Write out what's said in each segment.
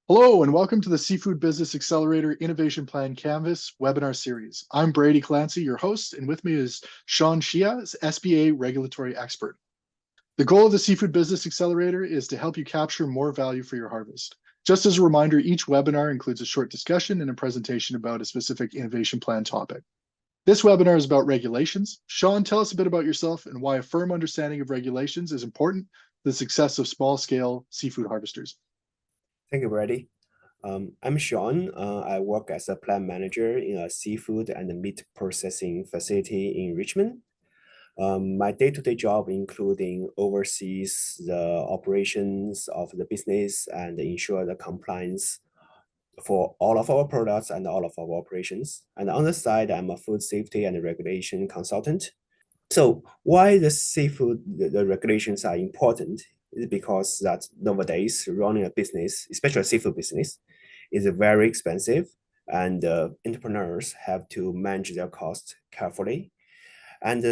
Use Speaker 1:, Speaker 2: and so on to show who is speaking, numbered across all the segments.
Speaker 1: Hello, and welcome to the Seafood Business Accelerator Innovation Plan Canvas webinar series. I'm Brady Clancy, your host, and with me is Sean Xia, SBA regulatory expert. The goal of the Seafood Business Accelerator is to help you capture more value for your harvest. Just as a reminder, each webinar includes a short discussion and a presentation about a specific innovation plan topic. This webinar is about regulations. Sean, tell us a bit about yourself and why a firm understanding of regulations is important to the success of small-scale seafood harvesters.
Speaker 2: Thank you, Brady. I'm Sean. I work as a plant manager in a seafood and meat processing facility in Richmond. My day-to-day job including oversees the operations of the business and ensure the compliance for all of our products and all of our operations. And on the side, I'm a food safety and regulation consultant. So why the regulations are important is because that nowadays running a business, especially a seafood business, is very expensive, and entrepreneurs have to manage their costs carefully. And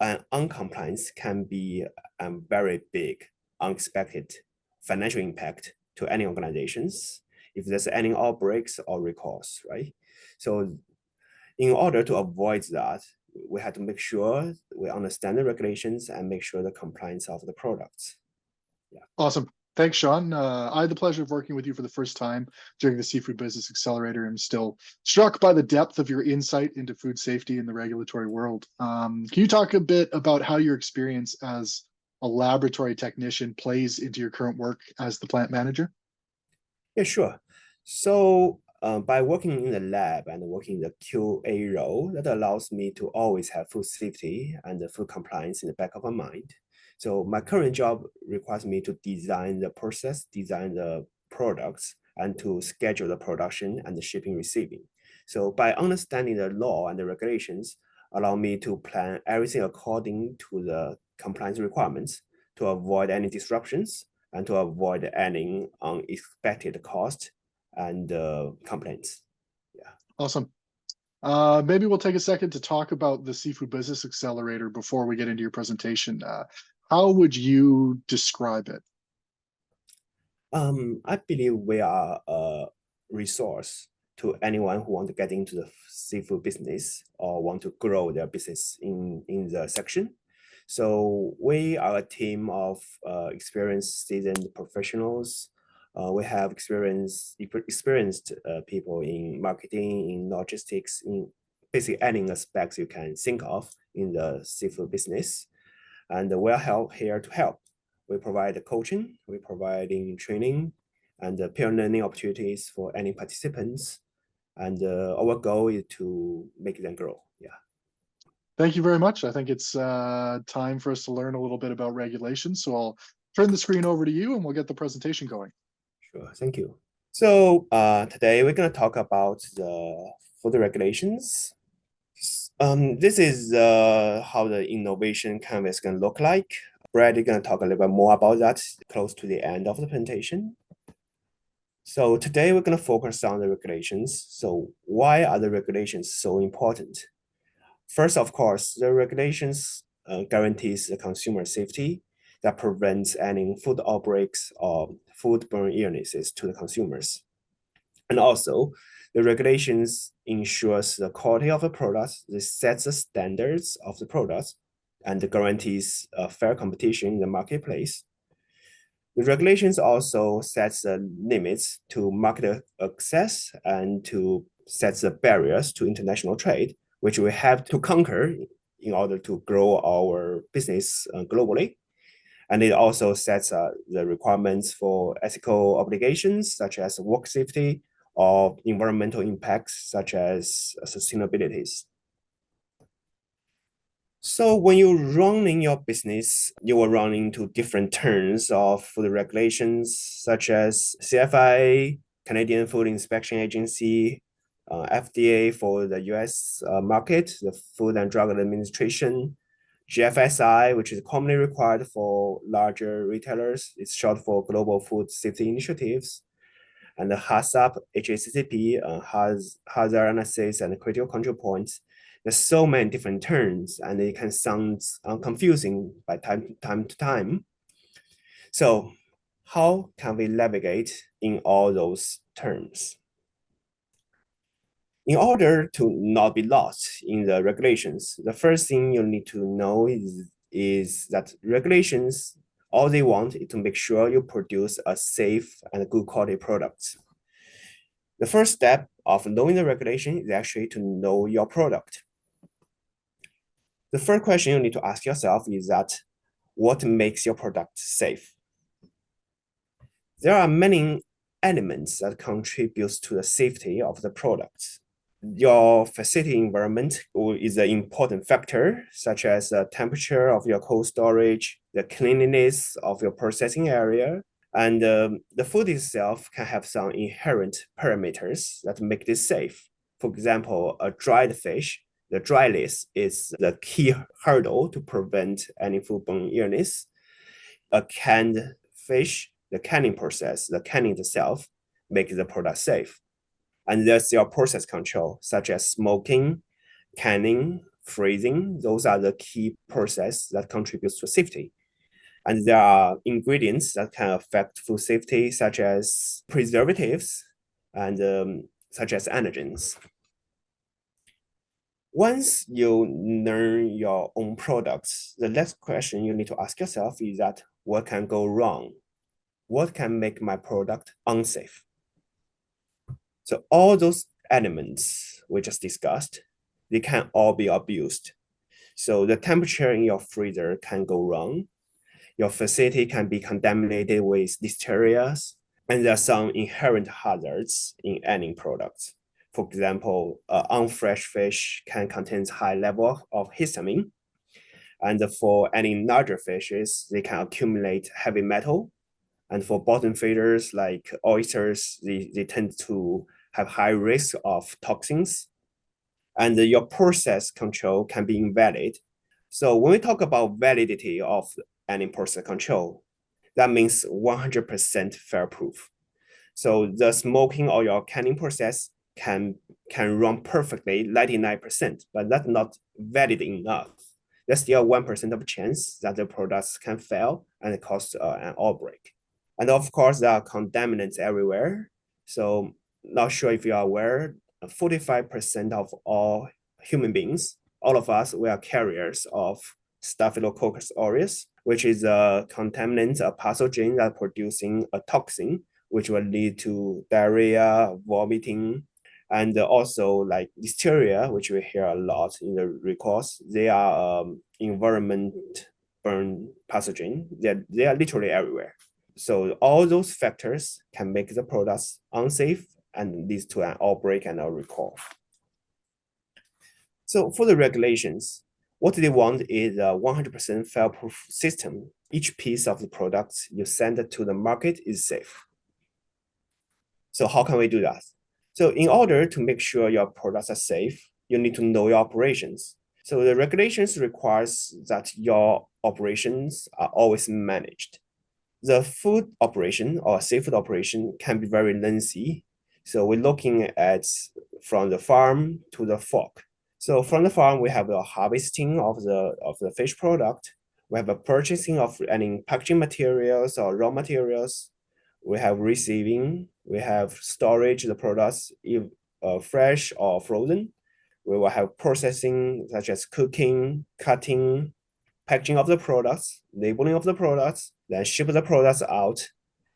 Speaker 2: an uncompliance can be a very big, unexpected financial impact to any organizations if there's any outbreaks or recalls, right? So in order to avoid that, we had to make sure we understand the regulations and make sure the compliance of the products. Yeah.
Speaker 1: Awesome. Thanks, Sean. I had the pleasure of working with you for the first time during the Seafood Business Accelerator. I'm still struck by the depth of your insight into food safety in the regulatory world. Can you talk a bit about how your experience as a laboratory technician plays into your current work as the plant manager?
Speaker 2: Yeah, sure. So by working in the lab and working in the QA role, that allows me to always have food safety and the food compliance in the back of my mind. So my current job requires me to design the process, design the products, and to schedule the production and the shipping receiving. So by understanding the law and the regulations, allow me to plan everything according to the compliance requirements to avoid any disruptions and to avoid any unexpected cost and complaints. Yeah.
Speaker 1: Awesome. Maybe we'll take a second to talk about the Seafood Business Accelerator before we get into your presentation. How would you describe it?
Speaker 2: I believe we are a resource to anyone who want to get into the seafood business or want to grow their business in the section. So we are a team of experienced, seasoned professionals. We have experienced people in marketing, in logistics, in basically any aspects you can think of in the seafood business. And we're here to help. We provide coaching, we providing training, and peer learning opportunities for any participants. And our goal is to make them grow. Yeah.
Speaker 1: Thank you very much. I think it's time for us to learn a little bit about regulations. So I'll turn the screen over to you and we'll get the presentation going.
Speaker 2: Sure, thank you. So today we're going to talk about the food regulations. This is how the innovation canvas is going to look like. Brad is going to talk a little bit more about that close to the end of the presentation. So today we're going to focus on the regulations. So why are the regulations so important? First, of course, the regulations guarantees the consumer safety that prevents any food outbreaks or foodborne illnesses to the consumers. And also, the regulations ensures the quality of the products, it sets the standards of the products, and guarantees fair competition in the marketplace. The regulations also sets the limits to market access and to set the barriers to international trade, which we have to conquer in order to grow our business globally. And it also sets the requirements for ethical obligations, such as work safety or environmental impacts, such as sustainabilities. So when you run in your business, you will run into different terms of food regulations, such as CFIA, Canadian Food Inspection Agency, FDA for the US market, the Food and Drug Administration, GFSI, which is commonly required for larger retailers. It's short for Global Food Safety Initiatives. And the HACCP, HACCP, Hazard Analysis and Critical Control Points. There's so many different terms, and it can sound confusing by time to time. So how can we navigate in all those terms? In order to not be lost in the regulations, the first thing you need to know is that regulations, all they want is to make sure you produce a safe and good quality product. The first step of knowing the regulation is actually to know your product. The first question you need to ask yourself is that what makes your product safe? There are many elements that contribute to the safety of the product. Your facility environment is an important factor, such as the temperature of your cold storage, the cleanliness of your processing area, and the food itself can have some inherent parameters that make this safe. For example, a dried fish, the dryness is the key hurdle to prevent any foodborne illness. A canned fish, the canning process, the canning itself, makes the product safe. And there's your process control, such as smoking, canning, freezing. Those are the key process that contributes to safety. And there are ingredients that can affect food safety, such as preservatives and such as allergens. Once you learn your own products, the next question you need to ask yourself is that what can go wrong? What can make my product unsafe? So all those elements we just discussed, they can all be abused. So the temperature in your freezer can go wrong. Your facility can be contaminated with listeria, and there are some inherent hazards in any products. For example, unfresh fish can contain high level of histamine. And for any larger fishes, they can accumulate heavy metal. And for bottom feeders like oysters, they tend to have high risk of toxins. And your process control can be invalid. So when we talk about validity of any process control, that means 100% fair proof. So the smoking or your canning process can run perfectly 99%, but that's not valid enough. There's still 1% of chance that the products can fail and cause an outbreak. And of course, there are contaminants everywhere. So not sure if you are aware, 45% of all human beings, all of us, we are carriers of Staphylococcus aureus, which is a contaminant, a pathogen that producing a toxin, which will lead to diarrhea, vomiting, and also like listeria, which we hear a lot in the records. They are environment burn pathogen. They are literally everywhere. So all those factors can make the products unsafe and leads to an outbreak and a recall. So for the regulations, what they want is a 100% fail-proof system. Each piece of the product you send to the market is safe. So how can we do that? So in order to make sure your products are safe, you need to know your operations. So the regulations requires that your operations are always managed. The food operation or seafood operation can be very lengthy. So we're looking at from the farm to the fork. So from the farm, we have the harvesting of the fish product. We have a purchasing of any packaging materials or raw materials. We have receiving. We have storage the products, if fresh or frozen. We will have processing such as cooking, cutting, packaging of the products, labeling of the products, then ship the products out,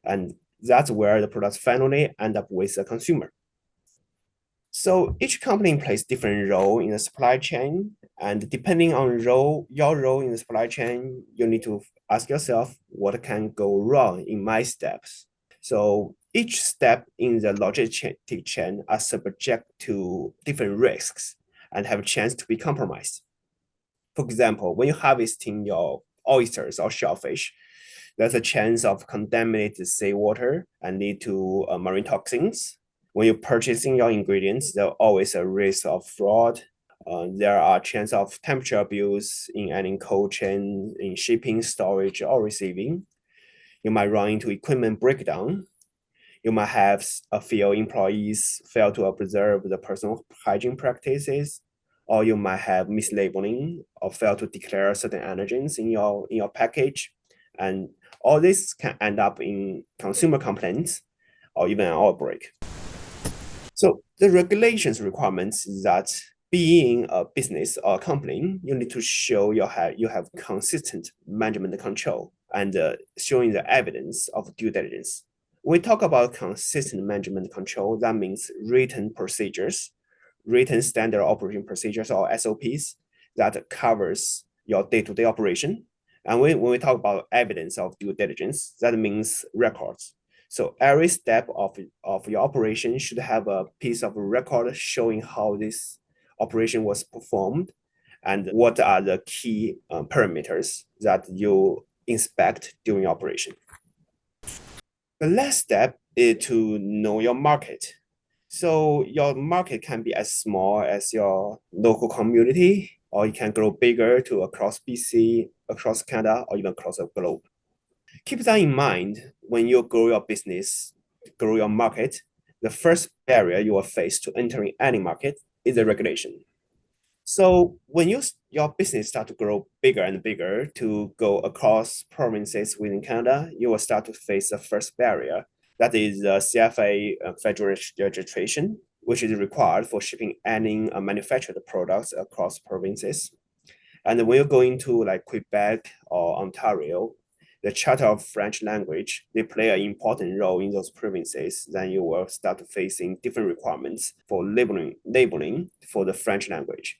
Speaker 2: and that's where the products finally end up with the consumer. So each company plays different role in the supply chain, and depending on your role in the supply chain, you need to ask yourself, what can go wrong in my steps? So each step in the logistic chain are subject to different risks and have a chance to be compromised. For example, when you're harvesting your oysters or shellfish, there's a chance of contaminated seawater and lead to marine toxins. When you're purchasing your ingredients, there's always a risk of fraud. There are chance of temperature abuse in any cold chain, in shipping, storage, or receiving. You might run into equipment breakdown. You might have a few employees fail to observe the personal hygiene practices, or you might have mislabeling or fail to declare certain allergens in your package. And all this can end up in consumer complaints or even an outbreak. So the regulations requirements is that being a business or a company, you need to show you have consistent management control and showing the evidence of due diligence. When we talk about consistent management control, that means written procedures, written standard operating procedures or SOPs that covers your day-to-day operation. And when we talk about evidence of due diligence, that means records. So every step of your operation should have a piece of record showing how this operation was performed and what are the key parameters that you inspect during operation. The last step is to know your market. So your market can be as small as your local community, or it can grow bigger to across BC, across Canada, or even across the globe. Keep that in mind when you grow your business, grow your market. The first barrier you will face to entering any market is the regulation. So when your business start to grow bigger and bigger to go across provinces within Canada, you will start to face the first barrier. That is the CFA federal registration, which is required for shipping any manufactured products across provinces. And when you go into like Quebec or Ontario, the Charter of French language, they play an important role in those provinces. Then you will start facing different requirements for labeling for the French language.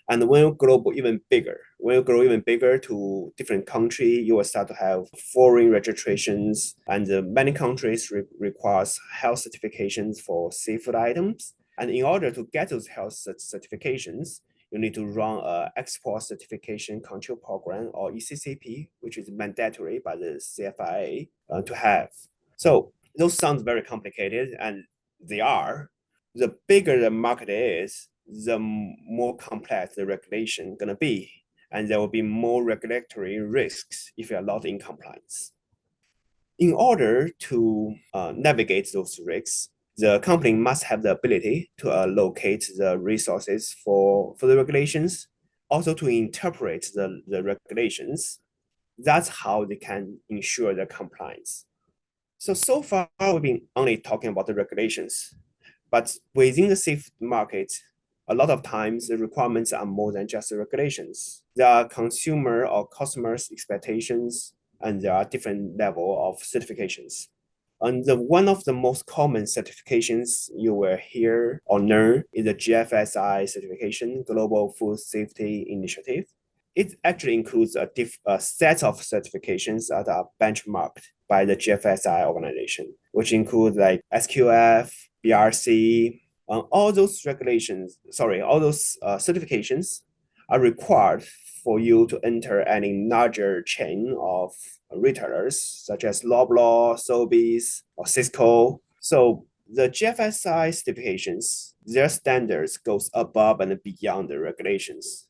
Speaker 2: And when you grow even bigger to different country, you will start to have foreign registrations, and many countries requires health certifications for seafood items. And in order to get those health certifications, you need to run an export certification control program or ECCP, which is mandatory by the CFIA to have. So those sound very complicated, and they are. The bigger the market is, the more complex the regulation gonna be, and there will be more regulatory risks if you're not in compliance. In order to navigate those risks, the company must have the ability to allocate the resources for the regulations, also to interpret the regulations. That's how they can ensure the compliance. So far, we've been only talking about the regulations, but within the safe market, a lot of times the requirements are more than just the regulations. There are consumer or customers' expectations, and there are different level of certifications. And one of the most common certifications you will hear or learn is the GFSI certification, Global Food Safety Initiative. It actually includes a set of certifications that are benchmarked by the GFSI organization, which include like SQF, BRC. All those certifications are required for you to enter any larger chain of retailers, such as Loblaw, Sobeys, or Cisco. So the GFSI certifications, their standards goes above and beyond the regulations.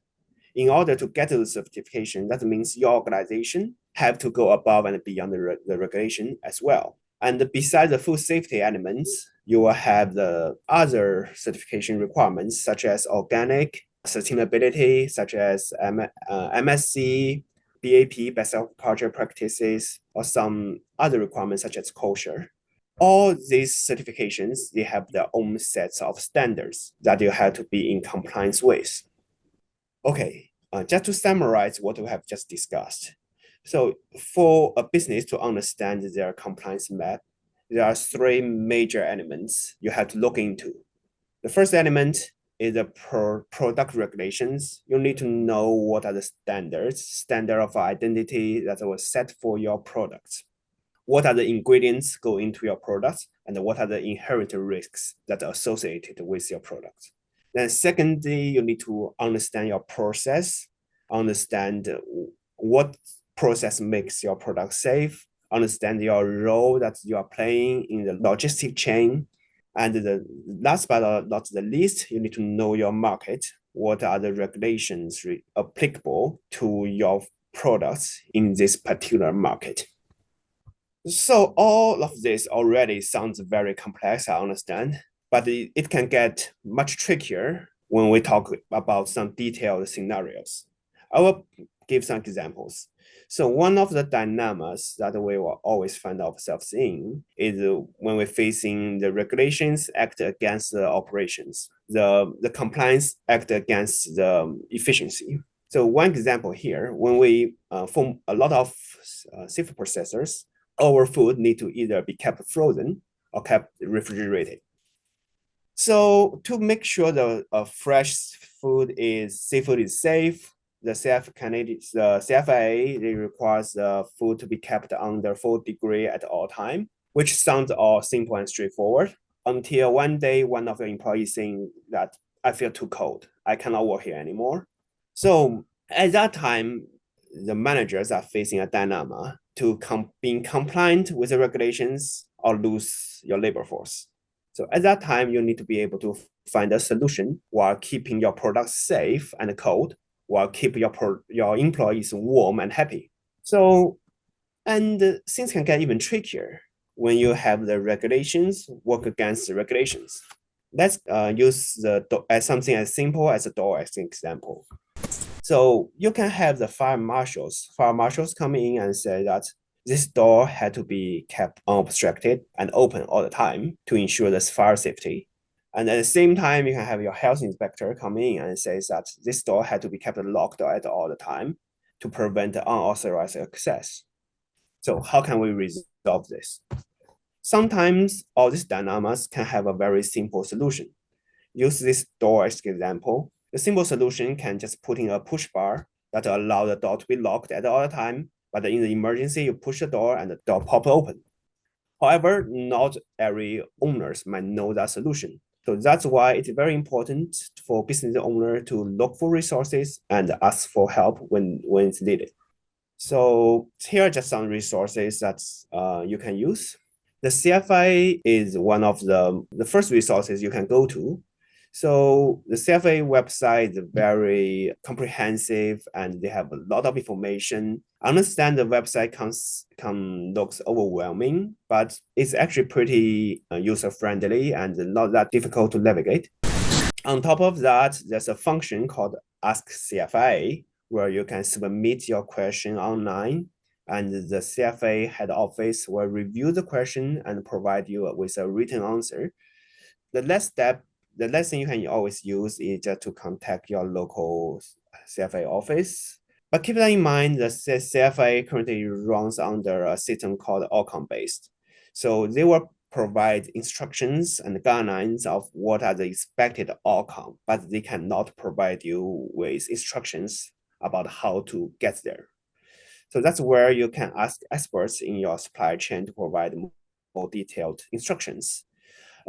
Speaker 2: In order to get to the certification, that means your organization have to go above and beyond the regulation as well. And besides the food safety elements, you will have the other certification requirements, such as organic, sustainability, such as MSC, BAP, best agriculture practices, or some other requirements such as kosher. All these certifications, they have their own sets of standards that you have to be in compliance with. Okay, just to summarize what we have just discussed. So for a business to understand their compliance map, there are three major elements you have to look into. The first element is the product regulations. You need to know what are the standard of identity that was set for your products. What are the ingredients go into your products, and what are the inherent risks that are associated with your product. Then secondly, you need to understand your process, understand what process makes your product safe, understand your role that you are playing in the logistic chain. And the last but not the least, you need to know your market. What are the regulations applicable to your products in this particular market? So all of this already sounds very complex, I understand, but it can get much trickier when we talk about some detailed scenarios. I will give some examples. So one of the dilemmas that we will always find ourselves in is when we're facing the regulations act against the operations, the compliance act against the efficiency. So one example here, when we form a lot of seafood processors, our food need to either be kept frozen or kept refrigerated. So to make sure the fresh seafood is safe, the CFA they requires the food to be kept under 4 degrees at all time, which sounds all simple and straightforward. Until one day, one of the employees saying that I feel too cold, I cannot work here anymore. So at that time, the managers are facing a dilemma to being compliant with the regulations or lose your labor force. So at that time, you need to be able to find a solution while keeping your products safe and cold, while keep your employees warm and happy. So, and things can get even trickier when you have the regulations work against the regulations. Let's use as something as simple as a door as an example. So you can have the fire marshals come in and say that this door had to be kept unobstructed and open all the time to ensure the fire safety. And at the same time, you can have your health inspector come in and say that this door had to be kept locked at all the time to prevent unauthorized access. So how can we resolve this? Sometimes all these dilemmas can have a very simple solution. Use this door as an example. The simple solution can just put in a push bar that allow the door to be locked at all the time, but in the emergency, you push the door and the door pop open. However, not every owners might know that solution. So that's why it's very important for business owner to look for resources and ask for help when it's needed. So here are just some resources that you can use. The CFA is one of the first resources you can go to. So the CFA website is very comprehensive and they have a lot of information. I understand the website looks overwhelming, but it's actually pretty user-friendly and not that difficult to navigate. On top of that, there's a function called Ask CFA, where you can submit your question online and the CFA head office will review the question and provide you with a written answer. The last thing you can always use is just to contact your local CFA office. But keep that in mind, the CFA currently runs under a system called outcome-based. So they will provide instructions and guidelines of what are the expected outcome, but they cannot provide you with instructions about how to get there. So that's where you can ask experts in your supply chain to provide more detailed instructions.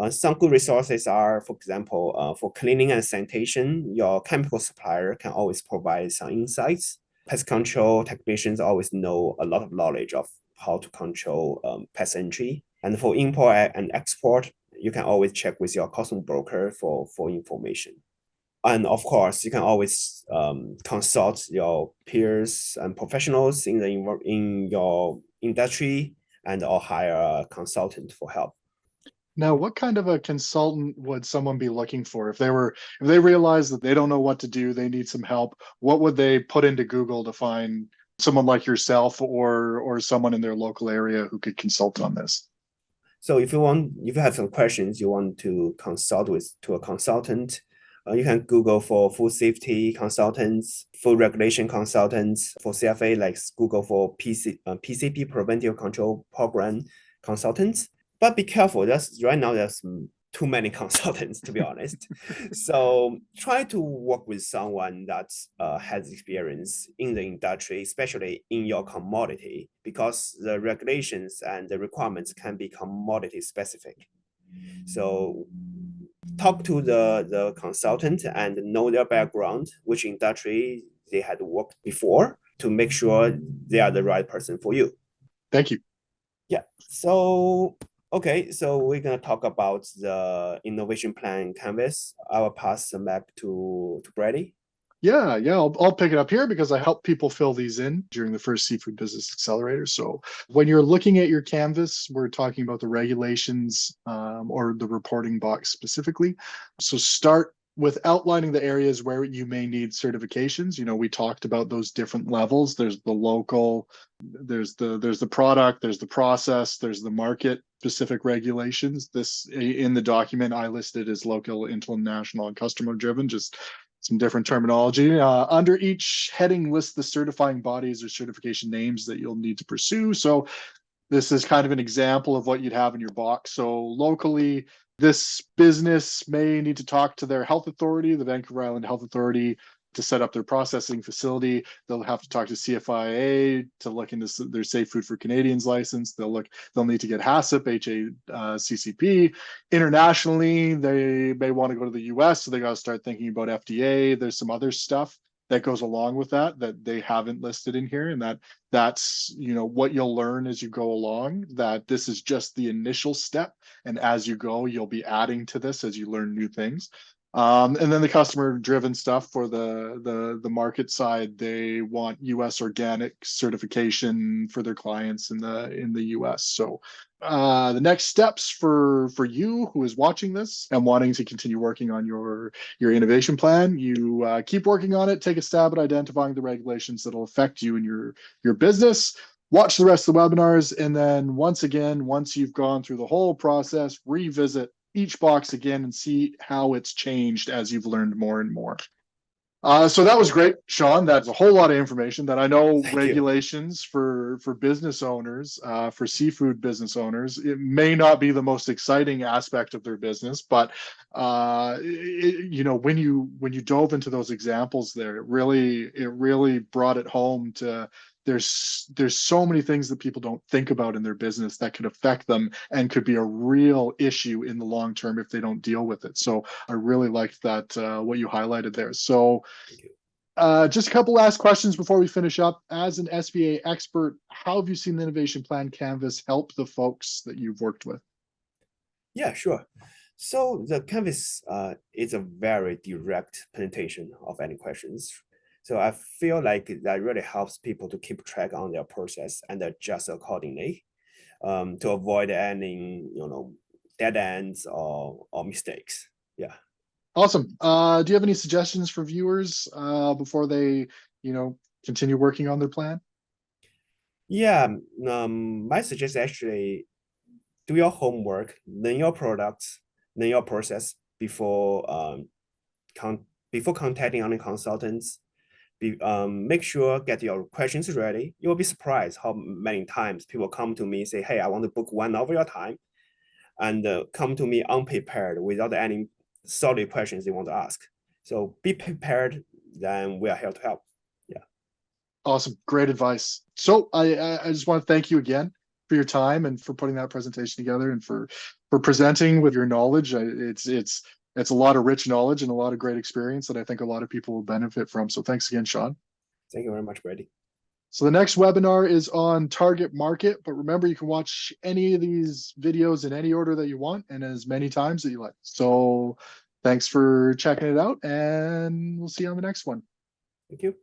Speaker 2: Some good resources are, for example, for cleaning and sanitation, your chemical supplier can always provide some insights. Pest control technicians always know a lot of knowledge of how to control pest entry. And for import and export, you can always check with your custom broker for information. And of course, you can always consult your peers and professionals in your industry or hire a consultant for help.
Speaker 1: Now, what kind of a consultant would someone be looking for if they realize that they don't know what to do, they need some help? What would they put into Google to find someone like yourself or someone in their local area who could consult on this?
Speaker 2: So if you have some questions you want to consult to a consultant, you can Google for food safety consultants, food regulation consultants. For CFA, like Google for PCP, Preventive Control Program consultants. But be careful, right now there's too many consultants, to be honest. So try to work with someone that has experience in the industry, especially in your commodity, because the regulations and the requirements can be commodity specific. So talk to the consultant and know their background, which industry they had worked before, to make sure they are the right person for you.
Speaker 1: Thank you.
Speaker 2: Yeah. So okay, so we're gonna talk about the innovation plan canvas. I will pass them back to Brady.
Speaker 1: Yeah, I'll pick it up here because I help people fill these in during the first Seafood Business Accelerator. So when you're looking at your canvas, we're talking about the regulations or the reporting box specifically. So start with outlining the areas where you may need certifications. We talked about those different levels. There's the local, there's the product, there's the process, there's the market specific regulations. This in the document I listed as local, international, and customer driven, just some different terminology. Under each heading lists the certifying bodies or certification names that you'll need to pursue. So this is kind of an example of what you'd have in your box. So locally, this business may need to talk to their health authority, the Vancouver Island Health Authority, to set up their processing facility. They'll have to talk to CFIA to look into their Safe Food for Canadians license. They'll need to get HACCP, HACCP. Internationally, they may want to go to the US, so they got to start thinking about FDA. There's some other stuff that goes along with that they haven't listed in here, and that's what you'll learn as you go along, that this is just the initial step, and as you go you'll be adding to this as you learn new things. And then the customer driven stuff for the market side, they want US organic certification for their clients in the US. So the next steps for you who is watching this and wanting to continue working on your innovation plan, you keep working on it, take a stab at identifying the regulations that will affect you and your business. Watch the rest of the webinars, and then once you've gone through the whole process, revisit each box again and see how it's changed as you've learned more and more. So that was great, Sean. That's a whole lot of information that I know. Regulations for business owners, for seafood business owners, it may not be the most exciting aspect of their business, but when you dove into those examples there, it really brought it home to there's so many things that people don't think about in their business that could affect them and could be a real issue in the long term if they don't deal with it. So I really liked that, what you highlighted there. So just a couple last questions before we finish up. As an SBA expert, how have you seen the Innovation Plan Canvas help the folks that you've worked with?
Speaker 2: Yeah, sure. So the Canvas is a very direct presentation of any questions. So I feel like that really helps people to keep track on their process and adjust accordingly, to avoid any dead ends or mistakes. Yeah.
Speaker 1: Awesome. Do you have any suggestions for viewers before they continue working on their plan?
Speaker 2: Yeah. My suggestion actually, do your homework, learn your products, learn your process before contacting any consultants. Make sure get your questions ready. You'll be surprised how many times people come to me and say, hey, I want to book 1 hour of your time, and come to me unprepared without any solid questions they want to ask. So be prepared, then we are here to help. Yeah. Awesome.
Speaker 1: Great advice. So I just want to thank you again for your time and for putting that presentation together and for presenting with your knowledge. It's a lot of rich knowledge and a lot of great experience that I think a lot of people will benefit from. So thanks again, Sean.
Speaker 2: Thank you very much, Brady.
Speaker 1: So the next webinar is on target market, but remember, you can watch any of these videos in any order that you want and as many times that you like. So thanks for checking it out, and we'll see you on the next one.
Speaker 2: Thank you.